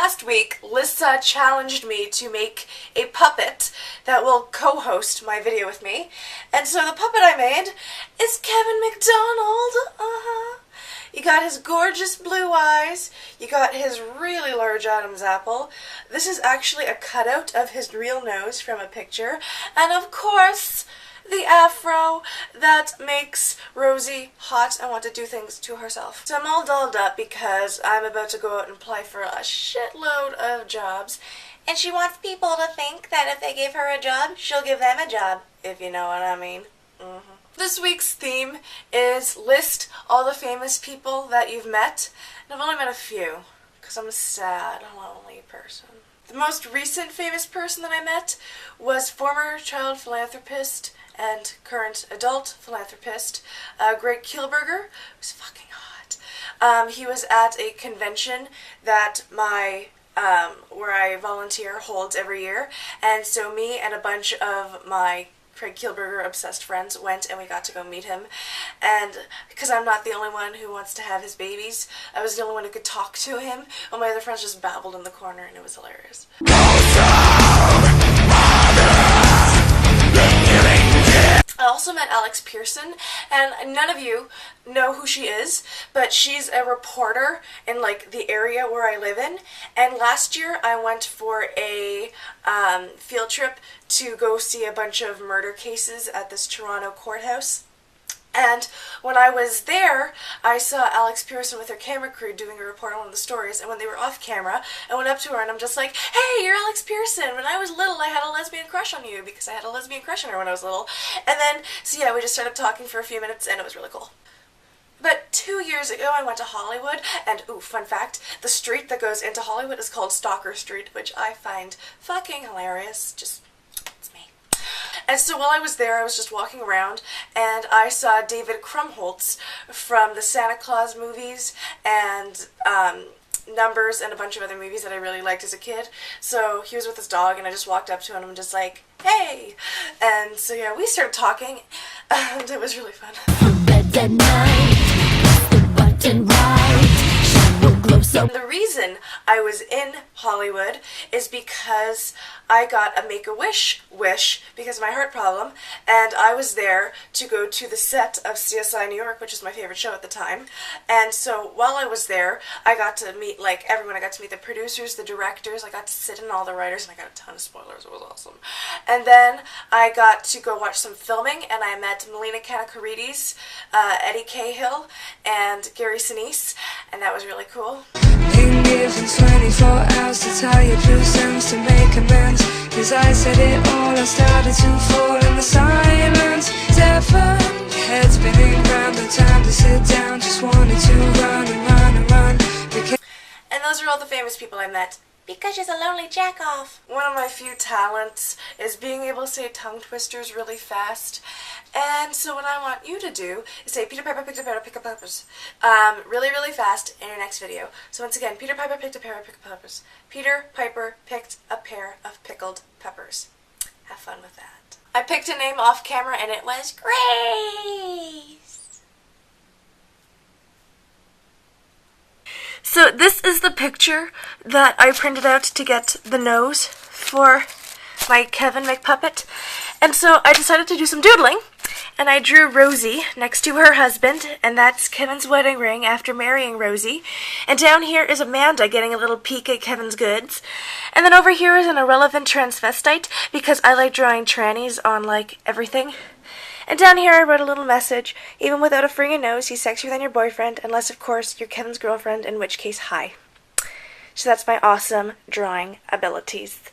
last week, Lisa challenged me to make a puppet that will co-host my video with me. And so the puppet I made is Kevin McDonald. You got his gorgeous blue eyes. You got his really large Adam's apple. This is actually a cutout of his real nose from a picture. And of course, the afro that makes Rosie hot and want to do things to herself. So I'm all dolled up because I'm about to go out and apply for a shitload of jobs. And she wants people to think that if they give her a job, she'll give them a job, if you know what I mean. This week's theme is list all the famous people that you've met. And I've only met a few, because I'm a sad, lonely person. The most recent famous person that I met was former child philanthropist and current adult philanthropist, Greg Kielberger, who's fucking hot. He was at a convention that my where I volunteer holds every year, and so me and a bunch of my Craig Kielberger obsessed friends went and we got to go meet him. And because I'm not the only one who wants to have his babies, I was the only one who could talk to him, while my other friends just babbled in the corner, and it was hilarious. I also met Alex Pearson, and none of you know who she is, but she's a reporter in like the area where I live in. And last year I went for a field trip to go see a bunch of murder cases at this Toronto courthouse. And when I was there, I saw Alex Pearson with her camera crew doing a report on one of the stories, and when they were off camera, I went up to her and I'm just like, "Hey, you're Alex Pearson. When I was little, I had a lesbian crush on you," because I had a lesbian crush on her when I was little. And then, so yeah, we just started talking for a few minutes, and it was really cool. But 2 years ago, I went to Hollywood, and ooh, fun fact, the street that goes into Hollywood is called Stalker Street, which I find fucking hilarious. Just, it's me. And so while I was there, I was just walking around, and I saw David Krumholtz from the Santa Claus movies and Numbers and a bunch of other movies that I really liked as a kid. So he was with his dog, and I just walked up to him and I'm just like, "Hey!" And so yeah, we started talking, and it was really fun. The reason I was in Hollywood is because I got a Make-A-Wish wish because of my heart problem, and I was there to go to the set of CSI New York, which is my favorite show at the time. And so while I was there, I got to meet like everyone. I got to meet the producers, the directors, I got to sit in all the writers, and I got a ton of spoilers. It was awesome. And then I got to go watch some filming, and I met Melina Kanakaridis, Eddie Cahill, and Gary Sinise, and that was really cool. Been given 24 hours to tell your true sense to make amends. Cause I said it all, I started to fall in the silence. Seven heads spinning round, no time to sit down. Just wanted to run and run and run. And those are all the famous people I met. Because she's a lonely jackoff. One of my few talents is being able to say tongue twisters really fast. And so what I want you to do is say Peter Piper picked a pair of pickled peppers really, really fast in your next video. So once again, Peter Piper picked a pair of pickled peppers. Peter Piper picked a pair of pickled peppers. Have fun with that. I picked a name off camera and it was Grace. So this is the picture that I printed out to get the nose for my Kevin McPuppet. And so I decided to do some doodling, and I drew Rosie next to her husband, and that's Kevin's wedding ring after marrying Rosie. And down here is Amanda getting a little peek at Kevin's goods. And then over here is an irrelevant transvestite, because I like drawing trannies on, like, everything. And down here I wrote a little message: even without a friggin' nose, he's sexier than your boyfriend, unless of course you're Kevin's girlfriend, in which case, hi. So that's my awesome drawing abilities.